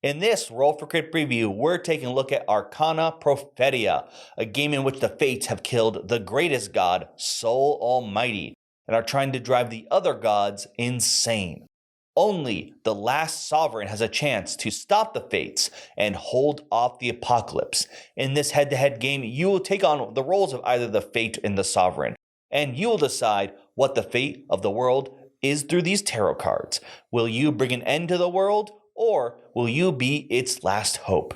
In this Roll for Crit preview, we're taking a look at Arcana Prophetia, a game in which the Fates have killed the greatest god, Sol Almighty, and are trying to drive the other gods insane. Only the last sovereign has a chance to stop the Fates and hold off the apocalypse. In this head-to-head game, you will take on the roles of either the Fate and the Sovereign, and you will decide what the fate of the world is through these tarot cards. Will you bring an end to the world, or will you be its last hope?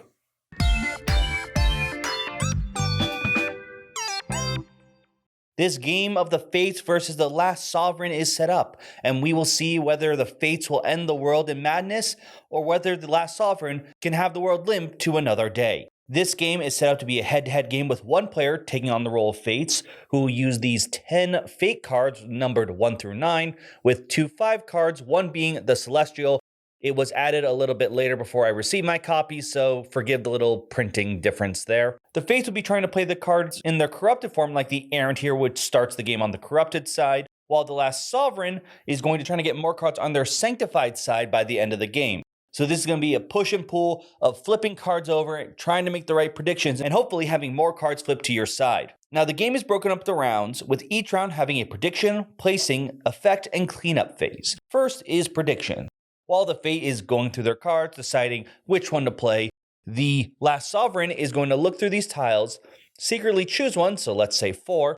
This game of the Fates versus the last sovereign is set up, and we will see whether the Fates will end the world in madness, or whether the last sovereign can have the world limp to another day. This game is set up to be a head-to-head game with one player taking on the role of Fates, who will use these 10 Fate cards numbered 1 through 9, with 2 5 cards, one being the Celestial. It was added a little bit later before I received my copy, so forgive the little printing difference there. The Fates will be trying to play the cards in their corrupted form, like the Errant here, which starts the game on the corrupted side, while the last sovereign is going to try to get more cards on their sanctified side by the end of the game. So this is going to be a push and pull of flipping cards over, trying to make the right predictions, and hopefully having more cards flipped to your side. Now the game is broken up into rounds, with each round having a prediction, placing, effect, and cleanup phase. First is prediction. While the Fate is going through their cards, deciding which one to play, the last sovereign is going to look through these tiles, secretly choose one, so let's say 4,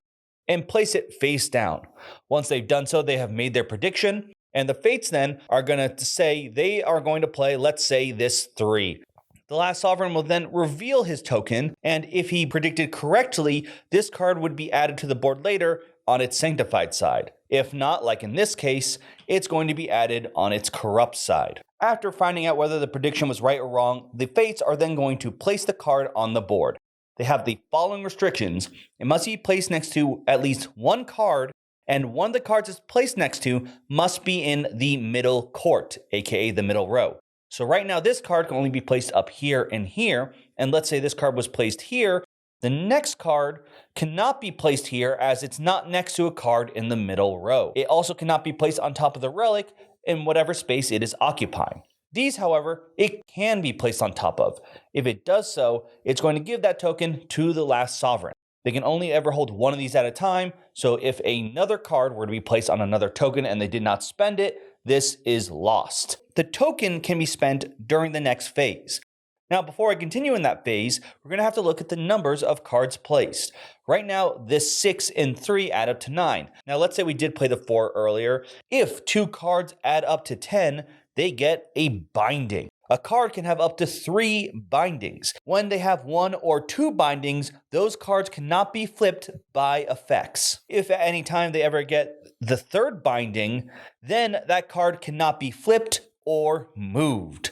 and place it face down. Once they've done so, they have made their prediction, and the Fates then are going to say they are going to play, let's say, this 3. The last sovereign will then reveal his token, and if he predicted correctly, this card would be added to the board later on its sanctified side. If not, like in this case, it's going to be added on its corrupt side. After finding out whether the prediction was right or wrong, the Fates are then going to place the card on the board. They have the following restrictions. It must be placed next to at least one card, and one of the cards it's placed next to must be in the middle court, aka the middle row. So right now this card can only be placed up here and here, and let's say this card was placed here, the next card cannot be placed here as it's not next to a card in the middle row. It also cannot be placed on top of the relic in whatever space it is occupying. These, however, it can be placed on top of. If it does so, it's going to give that token to the last sovereign. They can only ever hold one of these at a time, so if another card were to be placed on another token and they did not spend it, this is lost. The token can be spent during the next phase. Now, before I continue in that phase, we're going to have to look at the numbers of cards placed. Right now, this 6 and 3 add up to 9. Now, let's say we did play the 4 earlier. If 2 cards add up to 10, they get a binding. A card can have up to 3 bindings. When they have 1 or 2 bindings, those cards cannot be flipped by effects. If at any time they ever get the 3rd binding, then that card cannot be flipped or moved.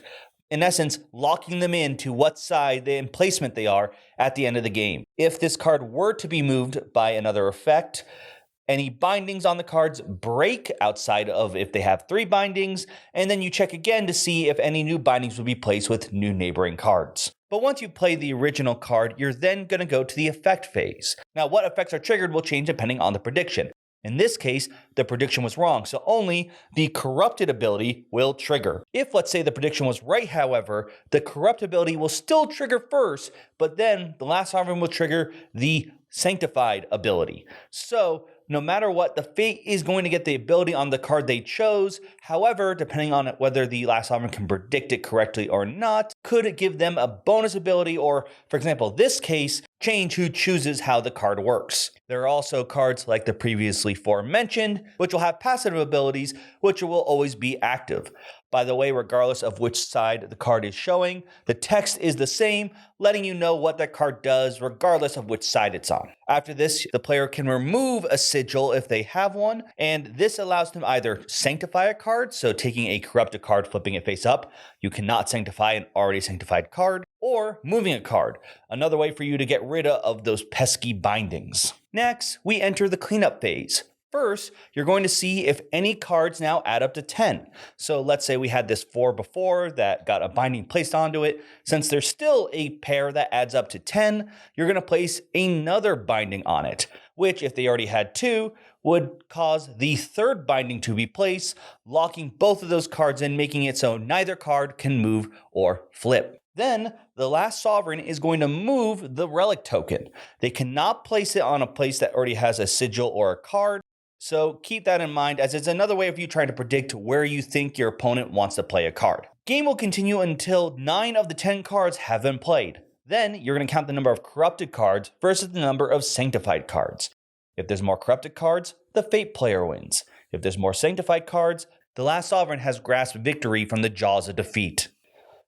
In essence, locking them into what side and placement they are at the end of the game. If this card were to be moved by another effect, any bindings on the cards break outside of if they have 3 bindings, and then you check again to see if any new bindings would be placed with new neighboring cards. But once you play the original card, you're then going to go to the effect phase. Now, what effects are triggered will change depending on the prediction. In this case, the prediction was wrong, so only the corrupted ability will trigger. If, let's say, the prediction was right, however, the corrupt ability will still trigger first, but then the last sovereign will trigger the sanctified ability. So, no matter what, the Fate is going to get the ability on the card they chose. However, depending on whether the last sovereign can predict it correctly or not, could it give them a bonus ability or, for example, this case, change who chooses how the card works. There are also cards like the previously aforementioned, which will have passive abilities, which will always be active. By the way, regardless of which side the card is showing, the text is the same, letting you know what that card does regardless of which side it's on. After this, the player can remove a sigil if they have one, and this allows them either sanctify a card, so taking a corrupted card, flipping it face up, you cannot sanctify an already sanctified card, or moving a card, another way for you to get rid of those pesky bindings. Next, we enter the cleanup phase. First, you're going to see if any cards now add up to 10. So let's say we had this 4 before that got a binding placed onto it. Since there's still a pair that adds up to 10, you're going to place another binding on it. which, if they already had 2, would cause the third binding to be placed, locking both of those cards in, making it so neither card can move or flip. Then, the last sovereign is going to move the relic token. They cannot place it on a place that already has a sigil or a card, so keep that in mind, as it's another way of you trying to predict where you think your opponent wants to play a card. Game will continue until 9 of the 10 cards have been played. Then, you're going to count the number of corrupted cards versus the number of sanctified cards. If there's more corrupted cards, the Fate player wins. If there's more sanctified cards, the last sovereign has grasped victory from the jaws of defeat.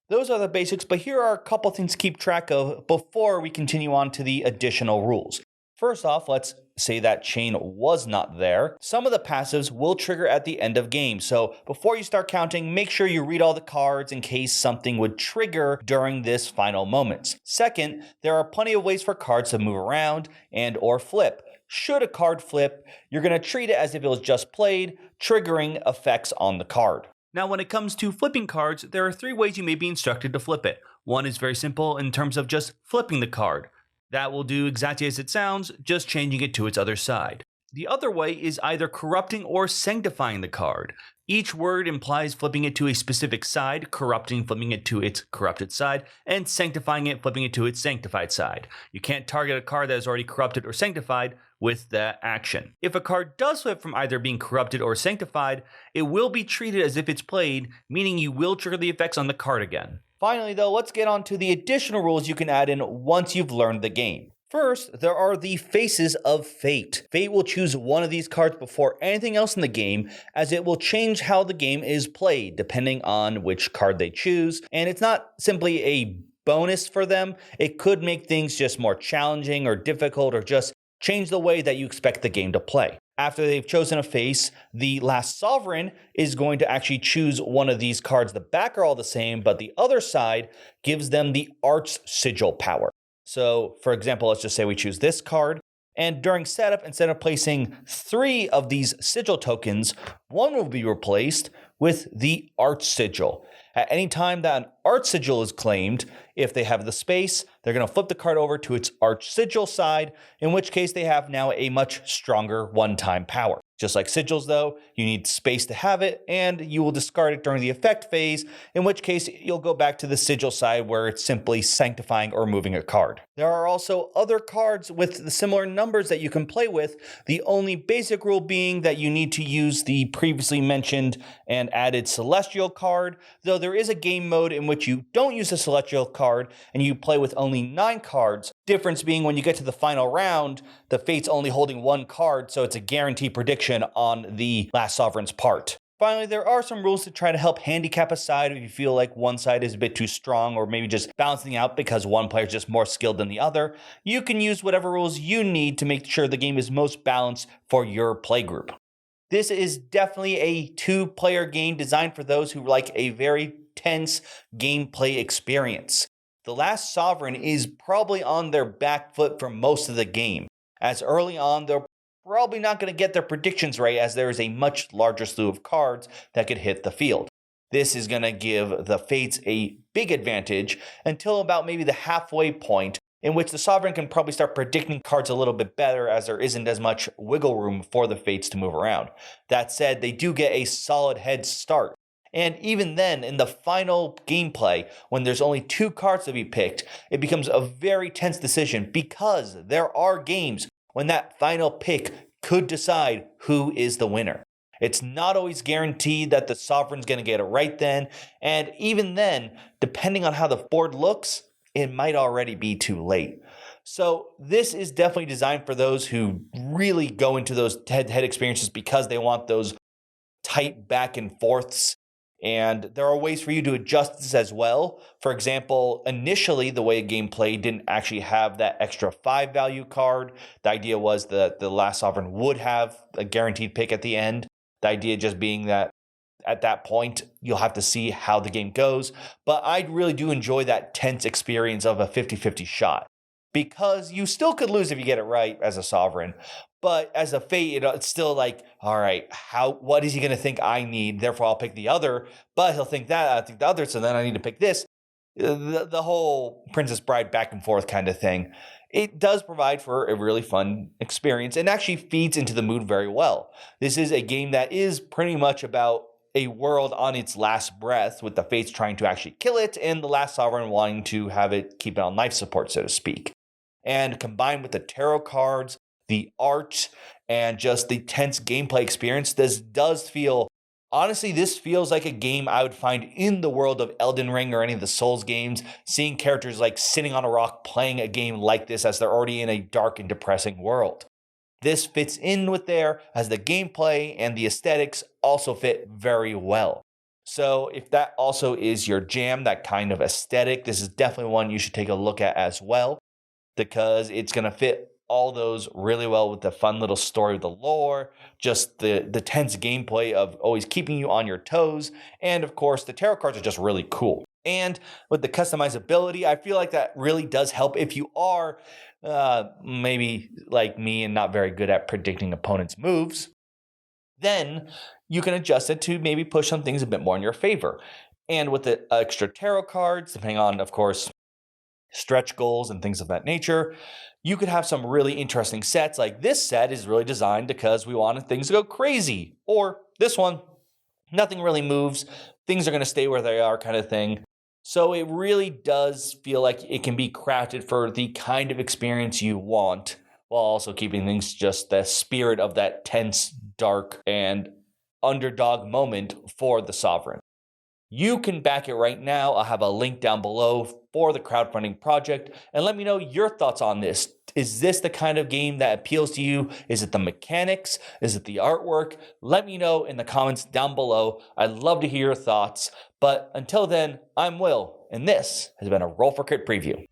Those are the basics, but here are a couple things to keep track of before we continue on to the additional rules. First off, let's say that chain was not there. Some of the passives will trigger at the end of game, so before you start counting, make sure you read all the cards in case something would trigger during this final moments. Second, there are plenty of ways for cards to move around and or flip. Should a card flip, you're going to treat it as if it was just played, triggering effects on the card. Now, when it comes to flipping cards, there are 3 ways you may be instructed to flip it. One is very simple in terms of just flipping the card. That will do exactly as it sounds, just changing it to its other side. The other way is either corrupting or sanctifying the card. Each word implies flipping it to a specific side, corrupting, flipping it to its corrupted side, and sanctifying it, flipping it to its sanctified side. You can't target a card that is already corrupted or sanctified with that action. If a card does flip from either being corrupted or sanctified, it will be treated as if it's played, meaning you will trigger the effects on the card again. Finally though, let's get on to the additional rules you can add in once you've learned the game. First, there are the Faces of Fate. Fate will choose one of these cards before anything else in the game, as it will change how the game is played depending on which card they choose, and it's not simply a bonus for them. It could make things just more challenging or difficult, or just change the way that you expect the game to play. After they've chosen a face, the last sovereign is going to actually choose one of these cards. The back are all the same, but the other side gives them the Arch Sigil power. So, for example, let's just say we choose this card, and during setup, instead of placing 3 of these sigil tokens, one will be replaced with the Arch Sigil. At any time that an Arch Sigil is claimed, if they have the space, they're going to flip the card over to its Arch Sigil side, in which case they have now a much stronger one-time power. Just like sigils though, you need space to have it, and you will discard it during the effect phase, in which case you'll go back to the sigil side where it's simply sanctifying or moving a card. There are also other cards with the similar numbers that you can play with, the only basic rule being that you need to use the previously mentioned and added Celestial card, though there is a game mode in which you don't use the Celestial card and you play with only 9 cards. Difference being when you get to the final round, the Fate's only holding 1 card, so it's a guaranteed prediction on the last sovereign's part. Finally, there are some rules to try to help handicap a side if you feel like one side is a bit too strong, or maybe just balancing out because one player is just more skilled than the other. You can use whatever rules you need to make sure the game is most balanced for your playgroup. This is definitely a 2-player game designed for those who like a very tense gameplay experience. The last sovereign is probably on their back foot for most of the game, as early on they're probably not going to get their predictions right, as there is a much larger slew of cards that could hit the field. This is going to give the Fates a big advantage until about maybe the halfway point, in which the Sovereign can probably start predicting cards a little bit better, as there isn't as much wiggle room for the Fates to move around. That said, they do get a solid head start. And even then, in the final gameplay, when there's only 2 cards to be picked, it becomes a very tense decision, because there are games when that final pick could decide who is the winner. It's not always guaranteed that the Sovereign's going to get it right then, and even then, depending on how the board looks, it might already be too late. So this is definitely designed for those who really go into those head-to-head experiences because they want those tight back and forths. And there are ways for you to adjust this as well. For example, initially the way a game played didn't actually have that extra 5 value card. The idea was that the last sovereign would have a guaranteed pick at the end. The idea just being that at that point, you'll have to see how the game goes. But I really do enjoy that tense experience of a 50-50 shot, because you still could lose if you get it right as a sovereign. But as a Fate, it's still like, all right, what is he going to think I need? Therefore, I'll pick the other. But he'll think that, I think the other, so then I need to pick this. the whole Princess Bride back and forth kind of thing. It does provide for a really fun experience and actually feeds into the mood very well. This is a game that is pretty much about a world on its last breath, with the Fates trying to actually kill it and the last sovereign wanting to have it keep it on life support, so to speak. And combined with the tarot cards, the art, and just the tense gameplay experience, this does feel, honestly, this feels like a game I would find in the world of Elden Ring or any of the Souls games, seeing characters like sitting on a rock playing a game like this as they're already in a dark and depressing world. This fits in with there, as the gameplay and the aesthetics also fit very well. So if that also is your jam, that kind of aesthetic, this is definitely one you should take a look at as well, because it's going to fit all those really well with the fun little story of the lore, just the tense gameplay of always keeping you on your toes, and of course the tarot cards are just really cool. And with the customizability, I feel like that really does help if you are maybe like me and not very good at predicting opponents' moves. Then you can adjust it to maybe push some things a bit more in your favor. And with the extra tarot cards, depending on, of course, stretch goals and things of that nature, you could have some really interesting sets. Like this set is really designed because we wanted things to go crazy. Or this one, nothing really moves, things are going to stay where they are, kind of thing. So it really does feel like it can be crafted for the kind of experience you want, while also keeping things just the spirit of that tense, dark, and underdog moment for the Sovereign. You can back it right now. I'll have a link down below for the crowdfunding project, and let me know your thoughts on this. Is this the kind of game that appeals to you? Is it the mechanics? Is it the artwork? Let me know in the comments down below. I'd love to hear your thoughts. But until then, I'm Will, and this has been a Roll for Crit preview.